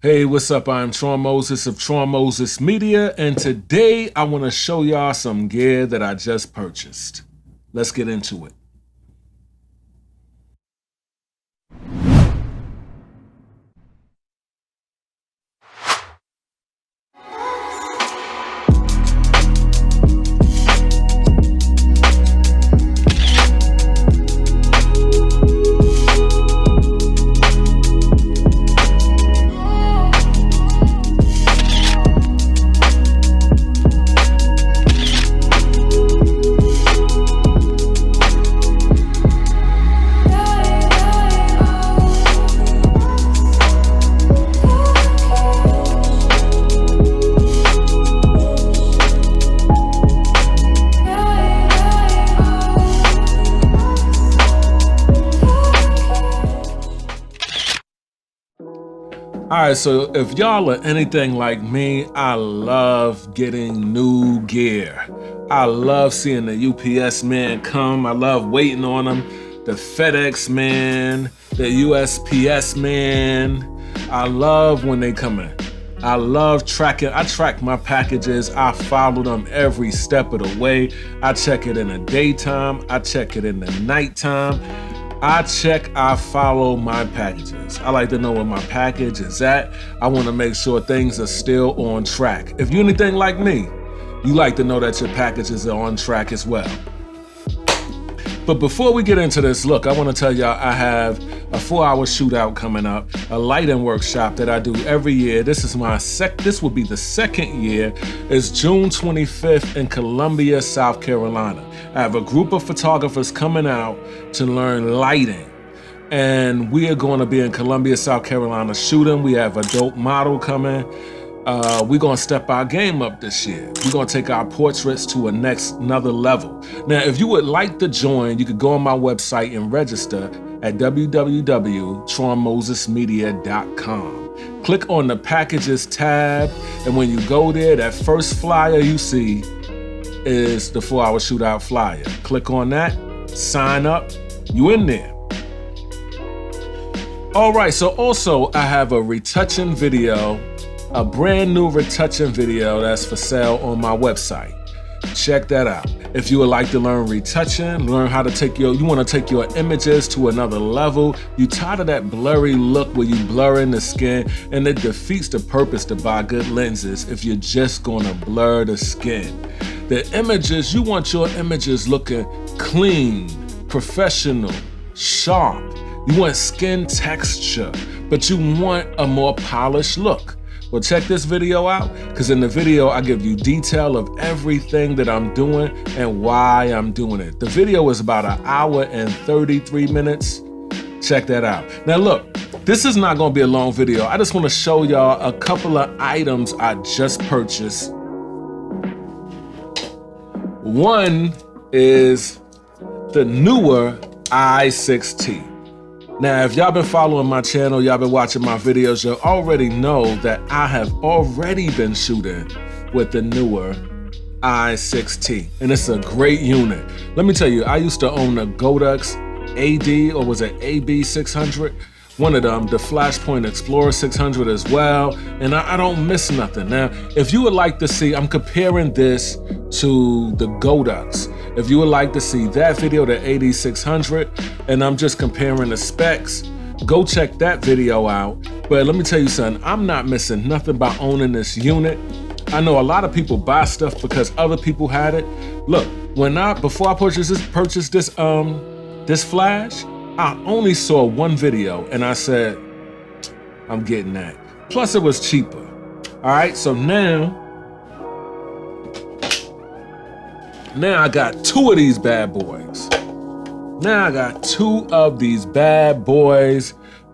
Hey, what's up? I'm Tron Moses of Tron Moses Media, and today I want to show y'all some gear that I just purchased. Let's get into it. All right, so if y'all are anything like me, I love getting new gear. I love seeing the UPS man come. I love waiting on him. The FedEx man, the USPS man. I love when they come in. I love tracking. I track my packages. I follow them every step of the way. I check it in the daytime. I check it in the nighttime. I follow my packages. I like to know where my package is at. I want to make sure things are still on track. If you're anything like me, you like to know that your packages are on track as well. But before we get into this, look, I want to tell y'all I have a 4-hour shootout coming up, a lighting workshop that I do every year. This will be the second year. It's June 25th in Columbia, South Carolina. I have a group of photographers coming out to learn lighting. And we are going to be in Columbia, South Carolina shooting. We have a dope model coming. We're gonna step our game up this year. We're gonna take our portraits to another level. Now, if you would like to join, you could go on my website and register at www.tronmosesmedia.com. Click on the packages tab, and when you go there, that first flyer you see is the 4-hour shootout flyer. Click on that, sign up, you in there. All right, so also I have a retouching video, a brand new retouching video that's for sale on my website. Check that out. If you would like to learn retouching, learn how to you want to take your images to another level, you tired of that blurry look where you blur in the skin, and it defeats the purpose to buy good lenses if you're just gonna blur the skin. The images, you want your images looking clean, professional, sharp. You want skin texture, but you want a more polished look. Well, check this video out, because in the video, I give you detail of everything that I'm doing and why I'm doing it. The video is about 1 hour and 33 minutes. Check that out. Now look, this is not gonna be a long video. I just wanna show y'all a couple of items I just purchased. One is the Neewer i6T. Now, if y'all been following my channel, y'all been watching my videos, you already know that I have already been shooting with the Neewer i6T, and it's a great unit. Let me tell you, I used to own a Godox AD, or was it AB600? One of them, the Flashpoint Explorer 600 as well, and I don't miss nothing. Now, if you would like to see, I'm comparing this to the Godox. If you would like to see that video, the AD600, and I'm just comparing the specs, go check that video out. But let me tell you something, I'm not missing nothing by owning this unit. I know a lot of people buy stuff because other people had it. Look, before I purchased this flash, I only saw one video and I said, I'm getting that. Plus it was cheaper. All right, so now I got 2 of these bad boys.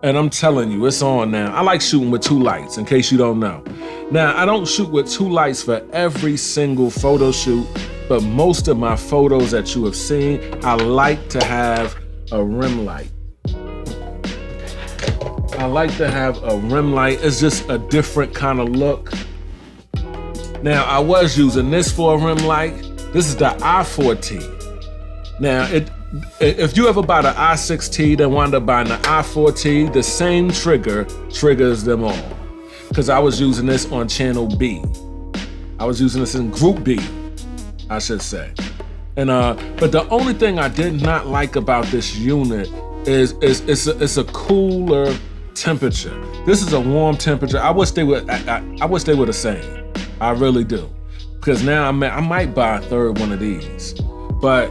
And I'm telling you, it's on now. I like shooting with 2 lights, in case you don't know. Now, I don't shoot with 2 lights for every single photo shoot, but most of my photos that you have seen, I like to have a rim light. It's just a different kind of look. Now, I was using this for a rim light. This is the i4T. Now, if you ever buy the i6T, then wind up buying the i4T, the same trigger triggers them all. because I was using this on channel B. I was using this in group B, I should say. And but the only thing I did not like about this unit is it's a cooler temperature. This is a warm temperature. I wish they were the same. I really do. Because now I might buy a third one of these. But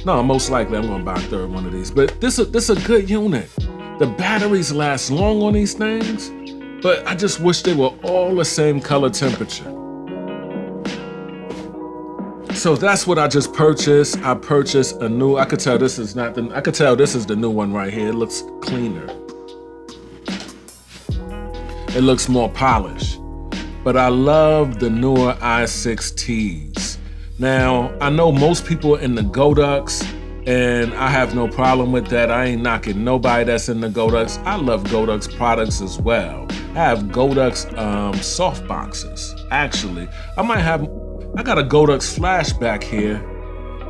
no, most likely I'm gonna buy a third one of these. But this is a good unit. The batteries last long on these things, but I just wish they were all the same color temperature. So that's what I just purchased. I purchased a new, I could tell this is the new one right here. It looks cleaner. It looks more polished. But I love the newer i6Ts. Now, I know most people in the Godox, and I have no problem with that. I ain't knocking nobody that's in the Godox. I love Godox products as well. I have Godox soft boxes. Actually, I got a Godox Flash back here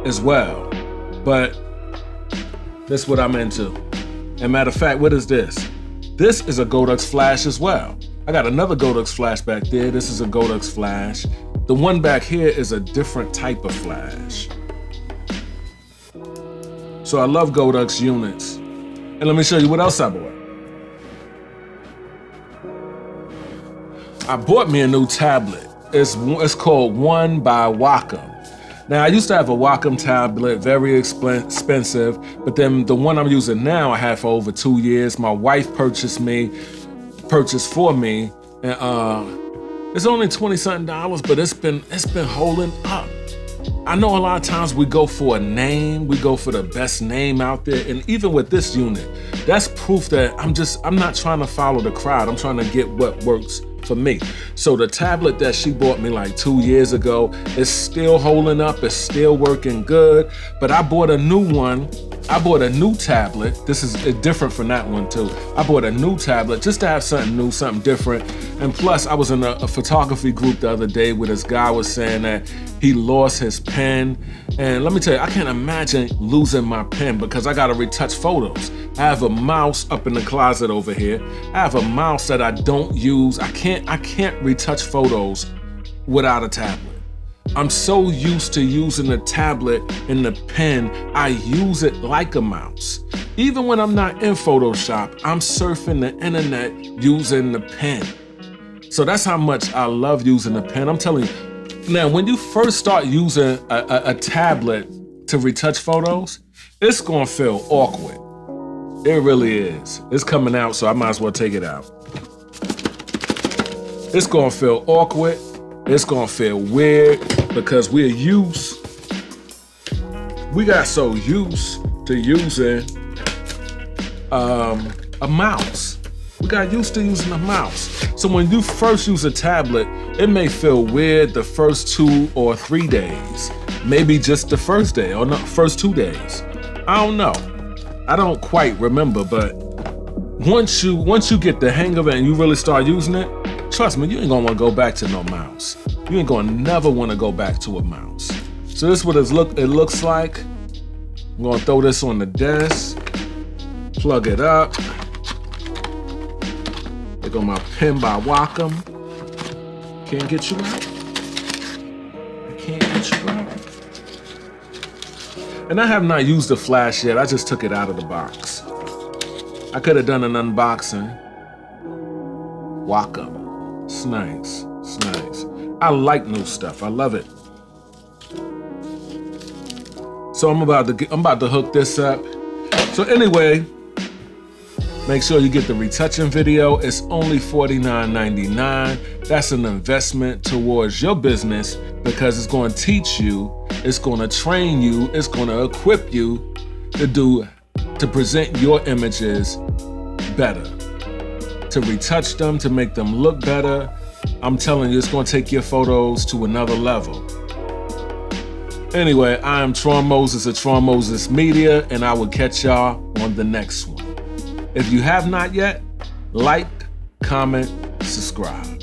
as well. But that's what I'm into. And matter of fact, what is this? This is a Godox Flash as well. I got another Godox Flash back there. This is a Godox Flash. The one back here is a different type of flash. So I love Godox units. And let me show you what else I bought. I bought me a new tablet. It's called One by Wacom. Now, I used to have a Wacom tablet, very expensive, but then the one I'm using now I had for over 2 years. My wife purchased for me, and it's only $20-something, but it's been holding up. I know a lot of times we go for a name, we go for the best name out there, and even with this unit, that's proof that I'm not trying to follow the crowd. I'm trying to get what works for me. So the tablet that she bought me like 2 years ago is still holding up, it's still working good, but I bought a new one. I bought a new tablet. This is different from that one too. I bought a new tablet just to have something new, something different. And plus I was in a photography group the other day where this guy was saying that he lost his pen. And let me tell you, I can't imagine losing my pen because I gotta retouch photos. I have a mouse up in the closet over here. I have a mouse that I don't use. I can't retouch photos without a tablet. I'm so used to using the tablet and the pen, I use it like a mouse. Even when I'm not in Photoshop, I'm surfing the internet using the pen. So that's how much I love using the pen. I'm telling you, now when you first start using a tablet to retouch photos, it's gonna feel awkward. It really is. It's coming out, so I might as well take it out. It's gonna feel awkward. It's gonna feel weird because we got so used to using a mouse. We got used to using a mouse. So when you first use a tablet, it may feel weird the first 2 or 3 days. Maybe just the first day or not, first 2 days. I don't know. I don't quite remember, but once you get the hang of it and you really start using it, trust me, you ain't gonna wanna go back to no mouse. You ain't gonna never wanna go back to a mouse. So this is what it looks like. I'm gonna throw this on the desk, plug it up. There go my pen by Wacom. Can't get you out. I can't get you out. And I have not used the flash yet. I just took it out of the box. I could have done an unboxing. Wacom. It's nice. It's nice. I like new stuff. I love it. So I'm about to hook this up. So anyway, make sure you get the retouching video. It's only $49.99. That's an investment towards your business because it's going to teach you, it's going to train you, it's going to equip you to present your images better, to retouch them, to make them look better. I'm telling you, it's going to take your photos to another level. Anyway, I am Tron Moses at Tron Moses Media, and I will catch y'all on the next one. If you have not yet, like, comment, subscribe.